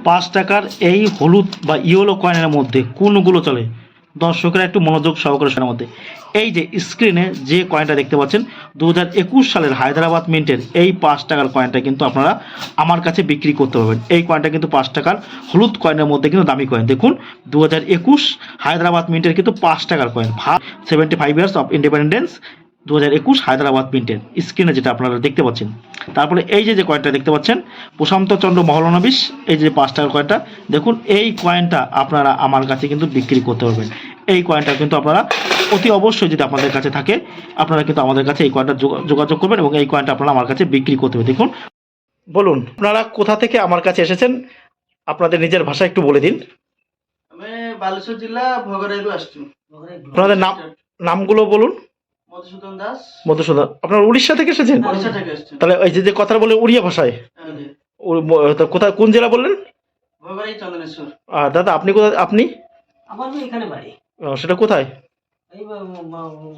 5 টাকার এই হলুদ বা ইয়েলো কয়েনের মধ্যে কোনগুলো চলে? দর্শকেরা একটু মনোযোগ সহকারে শোনার মধ্যে এই যে স্ক্রিনে যে কয়েনটা দেখতে পাচ্ছেন 2021 সালের হায়দ্রাবাদ মিন্টের এই 5 টাকার কয়েনটা কিন্তু আপনারা আমার কাছে বিক্রি করতে পারবেন। এই কয়েনটা কিন্তু 5 টাকার হলুদ কয়েনের মধ্যে কিন্তু দামি কয়েন। দেখুন 2021 হায়দ্রাবাদ মিন্টের কিন্তু 5 টাকার coin. 75 years of independence 2021 Hyderabad মিন্টের স্ক্রিনে যেটা আপনারা দেখতে পাচ্ছেন। তারপরে এই যে কয়েনটা দেখতে পাচ্ছেন প্রশান্ত চন্দ্র মহলানবিশ, এই যে 5 টাকার কয়েনটা দেখুন, এই কয়েনটা আপনারা আমার কাছে কিন্তু বিক্রি করতে পারবেন। এই কয়েনটা কিন্তু আপনারা অতি অবশ্যই যদি আপনাদের কাছে থাকে আপনারা কিন্তু আমাদের কাছে এই কয়েনটা যোগাযোগ করবেন এবং এই কয়েনটা আপনারা আমার কাছে বিক্রি করতে হবে। দেখুন, বলুন আপনারা কোথা থেকে আমার কাছে এসেছেন, আপনাদের নিজের ভাষা একটু বলে দিন। আমি বালেশ্বর জেলা ভোগরাইলু আসছি। আপনাদের নামগুলো বলুন। মধুসূদন দাস। মধুসূদন, আপনারা উড়িষ্যা থেকে এসেছেন? উড়িষ্যা থেকে আসছি। তাহলে এই যে কথাটা বলে উড়িয়া ভাষায়, কোথায় কোন জেলা বললেন? ভোগরাই চন্দনেশ্বর। আর দাদা আপনি কোথায়? আপনি? আমার এখানে বাড়ি। সেটা কোথায়? এই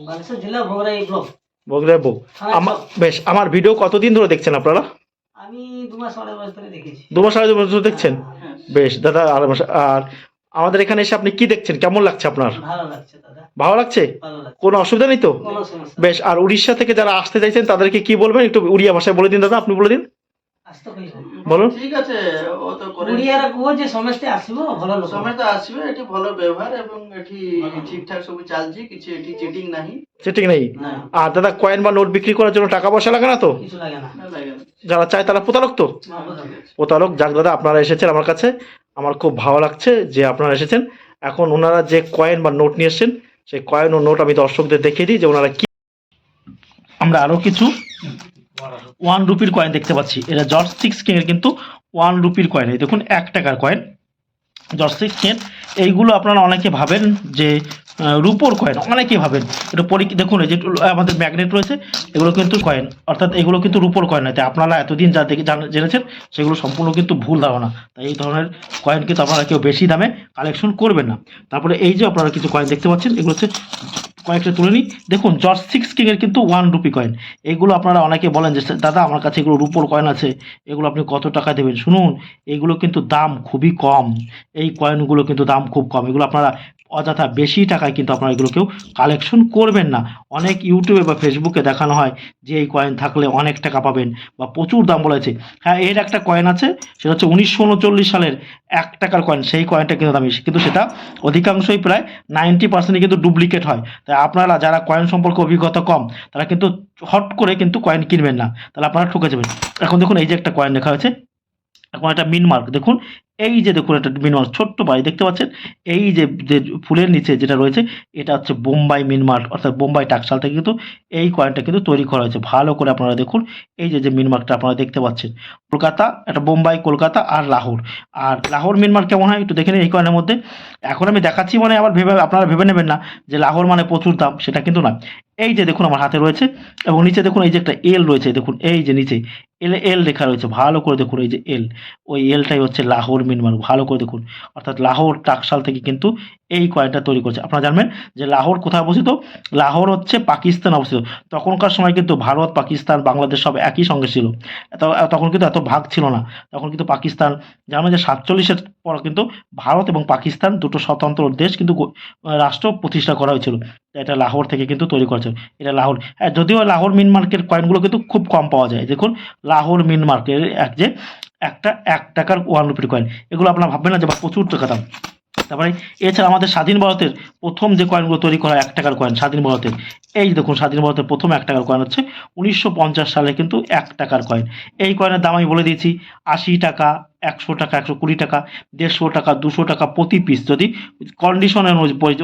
বালেশ্বর জেলা ভোগরাই ব্লক। বগুড়া বউ। বেশ, আমার ভিডিও কতদিন ধরে দেখছেন আপনারা? আমি 2 মাস 2.5 মাস ধরে দেখেছি। 2 মাস 2.5 মাস ধরে দেখছেন? হ্যাঁ। বেশ দাদা, আর আমাদের এখানে এসে আপনি কি দেখছেন, কেমন লাগছে আপনার? ভালো লাগছে দাদা। ভালো লাগছে? ভালো লাগছে। কোনো অসুবিধা নেই তো? কোনো সমস্যা বেশ, আর উড়িষ্যা থেকে যারা আসতে চাইছেন তাদেরকে কি বলবেন, একটু উড়িয়া ভাষায় বলে দিন দাদা, আপনি বলে দিন। আসতে কইব। বলুন। ঠিক আছে, ও তো করে ওড়িয়ার কুহ যে সমস্তে আসিব ভালো লোক। সমস্ত আসবে, এটি ভালো ব্যবহার এবং এটি ঠিকঠাক সবু চালছি, কিছু এটি চিটিং নাই। সেটিং নেই? না, আর দাদা কয়েন বা নোট বিক্রি করার জন্য টাকা পয়সা লাগে না তো? কিছু লাগে না। না লাগে না। যারা চায় তারা প্রতারক তো? না, বুঝা গেছে। প্রতারক। যাক দাদা, আপনারা এসেছেন আমার কাছে, আমার খুব ভালো লাগছে যে আপনারা এসেছেন। এখন ওনারা যে কয়েন বা নোট নিয়ে এসেছেন সেই কয়েন ও নোট আমি দর্শকদের দেখিয়ে দিই যে ওনারা কি। আমরা আরও কিছু 1 রুপির কয়েন দেখতে পাচ্ছি। এটা জর্জ 6 কিংয়ের কিন্তু 1 রুপির কয়েন। এই দেখুন 1 টাকার কয়েন জর্জ 6 কিং। এইগুলো আপনারা অনেকে ভাবেন যে রুপোর কয়েন, অনেকেই ভাবেন এটা দেখুন এই যে আমাদের ম্যাগনেট রয়েছে, এগুলো কিন্তু কয়েন, অর্থাৎ এগুলো কিন্তু রুপোর কয়েন নয়। তাই আপনারা এতদিন যা জেনেছেন সেগুলো সম্পূর্ণ কিন্তু ভুল ধারণা। তাই এই ধরনের কয়েন কিন্তু আপনারা কেউ বেশি দামে কালেকশন করবেন না। তারপরে এই যে আপনারা কিছু কয়েন দেখতে পাচ্ছেন, এগুলো হচ্ছে কয়েকটা তুলে নিই। দেখুন জর্জ 6 কিংয়ের কিন্তু 1 রুপি কয়েন। এগুলো আপনারা অনেকে বলেন যে দাদা আমার কাছে এগুলো রুপোর কয়েন আছে, এগুলো আপনি কত টাকা দেবেন? শুনুন, এগুলো কিন্তু দাম খুবই কম। এই কয়েনগুলো কিন্তু দাম খুব কম। এগুলো আপনারা অযথা বেশি টাকায় কিন্তু আপনারা এগুলো কেউ কালেকশন করবেন না। অনেক ইউটিউবে বা ফেসবুকে দেখানো হয় যে এই কয়েন থাকলে অনেক টাকা পাবেন বা প্রচুর দাম বলেছে। হ্যাঁ, এর একটা কয়েন আছে, সেটা হচ্ছে 1939 সালের 1 টাকার কয়েন। সেই কয়েনটা কিন্তু দামি, কিন্তু সেটা অধিকাংশই প্রায় 90% কিন্তু ডুপ্লিকেট হয়। তাই আপনারা যারা কয়েন সম্পর্কে অভিজ্ঞতা কম তারা কিন্তু হট করে কিন্তু কয়েন কিনবেন না, তাহলে আপনারা ঠকে যাবেন। এখন দেখুন এই যে একটা কয়েন লেখা হয়েছে, এখন একটা মিনমার্ক দেখুন, এই যে দেখুন একটা মিনমার্ক ছোট্ট বাড়ি দেখতে পাচ্ছেন, এই যে ফুলের নিচে যেটা রয়েছে এটা হচ্ছে বোম্বাই মিনমার্ক, অর্থাৎ বোম্বাই টাকশাল থেকে কিন্তু এই কয়েনটা কিন্তু তৈরি করা হয়েছে। ভালো করে আপনারা দেখুন, এই যে মিনমার্কটা আপনারা দেখতে পাচ্ছেন, কলকাতা, এটা বোম্বাই, কলকাতা আর লাহোর। আর লাহোর মিনমার্ক কেমন হয় একটু দেখে নিন এই কয়েনের মধ্যে। এখন আমি দেখাচ্ছি মানে আবার আপনারা ভেবে নেবেন না যে লাহোর মানে প্রচুর দাম, সেটা কিন্তু না। এই যে দেখুন আমার হাতে রয়েছে, এবং নিচে দেখুন এই যে একটা এল রয়েছে, দেখুন এই যে নিচে এল লেখা রয়েছে, ভালো করে দেখুন এই যে এল, ওই এলটাই হচ্ছে লাহোর মিনমার্ক। ভালো করে দেখুন, অর্থাৎ লাহোর টাকশাল থেকে কিন্তু এই কয়েনটা তৈরি করছে। আপনারা জানবেন যে লাহোর কোথায় অবস্থিত? লাহোর হচ্ছে পাকিস্তান অবস্থিত। তখনকার সময় কিন্তু ভারত, পাকিস্তান, বাংলাদেশ সব একই সঙ্গে ছিল। তখন কিন্তু এত ভাগ ছিল না। তখন কিন্তু পাকিস্তান, জানবেন যে 47-এর পর কিন্তু ভারত এবং পাকিস্তান দুটো স্বতন্ত্র দেশ কিন্তু রাষ্ট্র প্রতিষ্ঠা করা হয়েছিল। এটা লাহোর থেকে কিন্তু তৈরি করেছে। এটা লাহোর, হ্যাঁ, যদিও লাহোর মিনমার্কের কয়েনগুলো কিন্তু খুব কম পাওয়া যায়। দেখুন লাহোর মিনমার্কের একটা 1 টাকার 1 রুপির কয়েন, এগুলো আপনারা ভাববেন না যে প্রচুর টাকা দাম। তারপরে এছাড়া আমাদের স্বাধীন ভারতের প্রথম যে কয়েনগুলো তৈরি করা 1 টাকার কয়েন স্বাধীন ভারতের, এই দেখুন স্বাধীন ভারতের প্রথম 1 টাকার কয়েন হচ্ছে 1950 সালে কিন্তু 1 টাকার কয়েন। এই কয়েনের দাম আমি বলে দিয়েছি, 80 টাকা, 100 টাকা, 120 টাকা, 150 টাকা, 200 টাকা প্রতি পিস, যদি কন্ডিশনের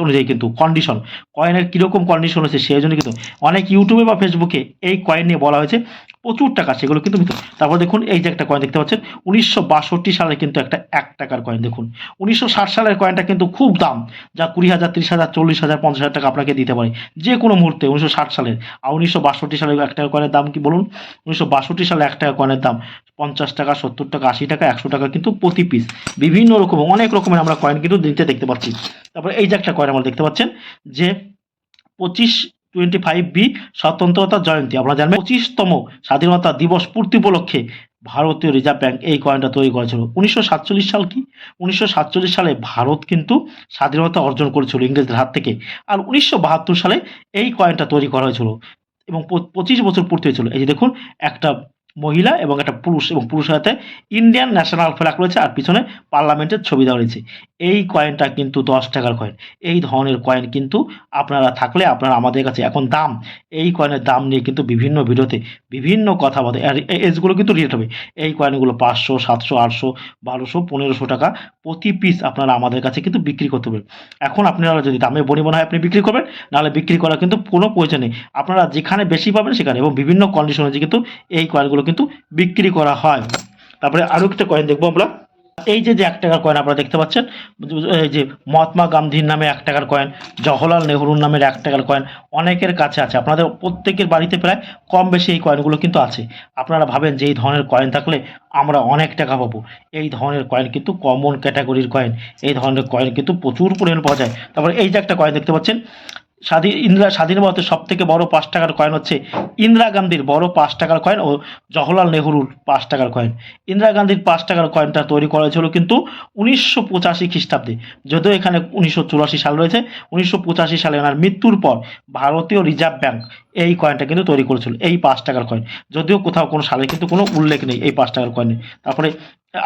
অনুযায়ী কিন্তু কন্ডিশন, কয়েনের কীরকম কন্ডিশন হচ্ছে সেই জন্য কিন্তু অনেক ইউটিউবে বা ফেসবুকে এই কয়েন নিয়ে বলা হয়েছে প্রচুর টাকা, সেগুলো কিন্তু ভিতর। তারপর দেখুন এই যে একটা কয়েন দেখতে পাচ্ছেন 1962 সালে কিন্তু একটা 1 টাকার কয়েন। দেখুন 1960 সালের কয়েনটা কিন্তু খুব দাম, যা 20,000, 30,000, 40,000, 50,000 টাকা আপনাকে দিতে পারে যে কোনো মুহূর্তে 1960 সালের। আর 1962 সালের 1 টাকার কয়েনের দাম কি বলুন? 1962 সালে 1 টাকা কয়েনের দাম 50 টাকা, 70 টাকা, 80 টাকা, 100 টাকা কিন্তু প্রতি পিস। বিভিন্ন রকম অনেক রকমের আমরা কয়েন কিন্তু দিতে দেখতে পাচ্ছি। তারপরে এই যে একটা কয়েন আমরা দেখতে পাচ্ছেন যে 2525B স্বতন্ত্রতা জয়ন্তী, আপনারা জানবেন 25তম স্বাধীনতা দিবস পূর্তি উপলক্ষে ভারতীয় রিজার্ভ ব্যাংক এই কয়েনটা তৈরি করেছিল। 1947 সাল কি? 1947 সালে ভারত কিন্তু স্বাধীনতা অর্জন করেছিল ইংরেজদের হাত থেকে। আর 1972 সালে এই কয়েনটা তৈরি করা হয়েছিল এবং 25 বছর পূর্তি হয়েছিল। এই যে দেখুন, একটা মহিলা এবং একটা পুরুষ, এবং পুরুষের হাতে ইন্ডিয়ান ন্যাশনাল ফ্ল্যাগ রয়েছে আর পিছনে পার্লামেন্টের ছবি দেওয়া রয়েছে। এই কয়েনটা কিন্তু 10 টাকার কয়েন। এই ধরনের কয়েন কিন্তু আপনারা থাকলে আপনারা আমাদের কাছে এখন দাম, এই কয়েনের দাম নিয়ে কিন্তু বিভিন্ন ভিডিওতে বিভিন্ন কথা বলে, আর এজগুলো কিন্তু রিলেট হবে। এই কয়েনগুলো 500, 700, 800, 1200, 1500 টাকা প্রতি পিস আপনারা আমাদের কাছে কিন্তু বিক্রি করতে পারবেন। এখন আপনারা যদি দামে বনিবনা হয় আপনি বিক্রি করবেন, নাহলে বিক্রি করার কিন্তু কোনো প্রয়োজন নেই। আপনারা যেখানে বেশি পাবেন সেখানে, এবং বিভিন্ন কন্ডিশন অনুযায়ী কিন্তু এই কয়েনগুলো কিন্তু বিক্রি করা হয়। তারপরে আরও একটা কয়েন দেখবো আমরা। এই যে 1 টাকার কয়েন আপনারা দেখতে পাচ্ছেন, এই যে মহাত্মা গান্ধীর নামে 1 টাকার কয়েন, জওহরলাল নেহরুর নামের 1 টাকার কয়েন অনেকের কাছে আছে। আপনাদের প্রত্যেকের বাড়িতে প্রায় কম বেশি এই কয়েনগুলো কিন্তু আছে। আপনারা ভাবেন যে এই ধরনের কয়েন থাকলে আমরা অনেক টাকা পাবো। এই ধরনের কয়েন কিন্তু কমন ক্যাটাগরির কয়েন। এই ধরনের কয়েন কিন্তু প্রচুর পরিমাণে পাওয়া যায়। তারপরে এই যে একটা কয়েন দেখতে পাচ্ছেন, স্বাধীন ভারতের সব থেকে বড় 5 টাকার কয়েন হচ্ছে ইন্দিরা গান্ধীর বড় 5 টাকার কয়েন ও জওহরলাল নেহরুর 5 টাকার কয়েন। ইন্দিরা গান্ধীর 5 টাকার কয়েনটা তৈরি করা হয়েছিল কিন্তু 1985 খ্রিস্টাব্দে, যদিও এখানে 1984 সাল রয়েছে। 1985 সালে ওনার মৃত্যুর পর ভারতীয় রিজার্ভ ব্যাংক এই কয়েনটা কিন্তু তৈরি করেছিল, এই 5 টাকার কয়েন। যদিও কোথাও কোনো সালে কিন্তু কোনো উল্লেখ নেই এই 5 টাকার কয়েনে। তারপরে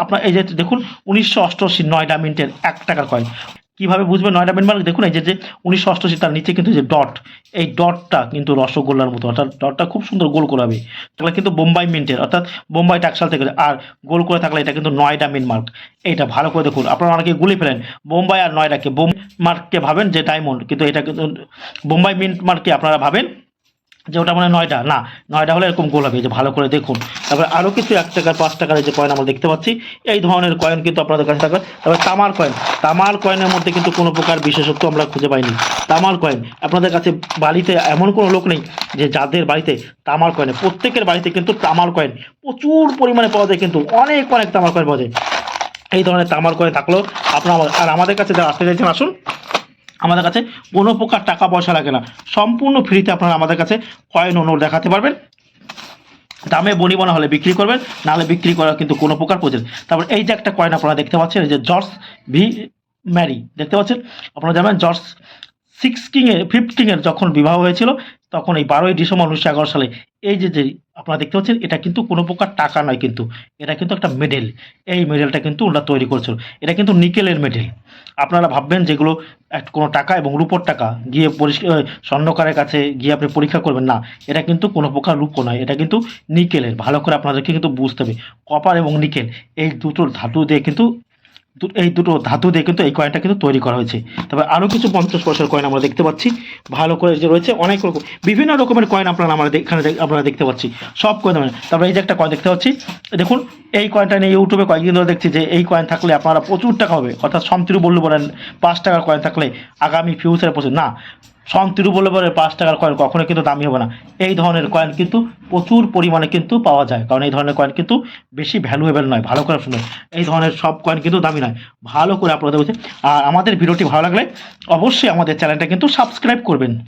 আপনার এই যে দেখুন, 1988 নয়ডা মিন্টের 1 টাকার কয়েন। কিভাবে বুঝবেন নয়ডা মিন্ট মানে? দেখুন এই যে 1988 তার নিচে কিন্তু যে ডট, এই ডটটা কিন্তু রসগোল্লার মতো, অর্থাৎ ডটটা খুব সুন্দর গোল করে হবে। তাহলে কিন্তু বোম্বাই মিন্টের, অর্থাৎ বোম্বাই টাকশাল থেকে, আর গোল করে থাকলে এটা কিন্তু নয়ডা মিন্ট মার্ক। এইটা ভালো করে দেখুন, আপনারা অনেকে গুলি ফেলেন বোম্বাই আর নয়ডাকে। মার্ককে ভাবেন যে ডায়মন্ড, কিন্তু এটা কিন্তু বোম্বাই মিন্ট মার্ককে আপনারা ভাবেন যে ওটা মানে নয়ডা, না, নয়ডা হলে এরকম গোল হবে। যে ভালো করে দেখুন। তারপরে আরও কিছু 1 টাকার 5 টাকার যে কয়েন আমরা দেখতে পাচ্ছি, এই ধরনের কয়েন কিন্তু আপনাদের কাছে থাকবে। তারপরে তামার কয়েন। তামার কয়েনের মধ্যে কিন্তু কোনো প্রকার বিশেষত্ব আমরা খুঁজে পাইনি। তামার কয়েন আপনাদের কাছে বাড়িতে এমন কোনো লোক নেই যে যাদের বাড়িতে তামার কয়েন, প্রত্যেকের বাড়িতে কিন্তু তামার কয়েন প্রচুর পরিমাণে পাওয়া যায়, কিন্তু অনেক অনেক তামার কয়েন পাওয়া যায়। এই ধরনের তামার কয়েন থাকলেও আপনারা আর আমাদের কাছে যারা আসতে চাইছেন আসুন। আমাদের কাছে কোনো প্রকার টাকা পয়সা লাগে না, সম্পূর্ণ ফ্রিতে আপনারা আমাদের কাছে কয়েন ও নোট দেখাতে পারবেন। দামে বনিবনা হলে বিক্রি করবেন, নাহলে বিক্রি করার কিন্তু কোনো প্রকার প্রয়োজন। তারপর এই যে একটা কয়েন আপনারা দেখতে পাচ্ছেন, এই যে জর্জ ভি ম্যারি দেখতে পাচ্ছেন। আপনারা জানেন জর্জ 5 কিংয়ের যখন বিবাহ হয়েছিল, তখন এই 12ই ডিসেম্বর 1911 সালে এই যে আপনারা দেখতে পাচ্ছেন, এটা কিন্তু কোনো প্রকার টাকা নয়, কিন্তু এটা কিন্তু একটা মেডেল। এই মেডেলটা কিন্তু ওরা তৈরি করেছিল। এটা কিন্তু নিকেলের মেডেল। আপনারা ভাববেন যেগুলো কোনো টাকা এবং রূপোর টাকা গিয়ে স্বর্ণকারের কাছে গিয়ে আপনি পরীক্ষা করবেন, না, এটা কিন্তু কোনো প্রকার রূপো নয়, এটা কিন্তু নিকেলের। ভালো করে আপনাদেরকে কিন্তু বুঝতে হবে, কপার এবং নিকেল এই দুটো ধাতু দিয়ে কিন্তু এই কয়েনটা কিন্তু তৈরি করা হয়েছে। তবে আরও কিছু 50 পয়সার কয়েন আমরা দেখতে পাচ্ছি, ভালো করে যে রয়েছে অনেক রকম বিভিন্ন রকমের কয়েন আপনারা আমাদের এখানে আপনারা দেখতে পাচ্ছি, সব কয়েন। তারপরে এই যে একটা কয়েন দেখতে পাচ্ছি, দেখুন এই কয়েনটা নিয়ে ইউটিউবে কয়েকদিন ধরে দেখছি যে এই কয়েন থাকলে আপনারা প্রচুর টাকা হবে, অর্থাৎ সমতিরুবল্লুবরের 5 টাকার কয়েন থাকলে আগামী ফিউচারে প্রচুর, না, সমতিরুবল্লুবরের 5 টাকার কয়েন কখনো কিন্তু দামি হবে না। এই ধরনের কয়েন কিন্তু প্রচুর পরিমাণে কিন্তু পাওয়া যায়, কারণ এই ধরনের কয়েন কিন্তু বেশি ভ্যালুয়েবল নয়। ভালো করে শুনুন, এই ধরনের সব কয়েন কিন্তু দামি নয়। ভালো করে আপনারা বুঝে, আর আমাদের ভিডিওটি ভালো লাগলে অবশ্যই আমাদের চ্যানেলটা কিন্তু সাবস্ক্রাইব করবেন।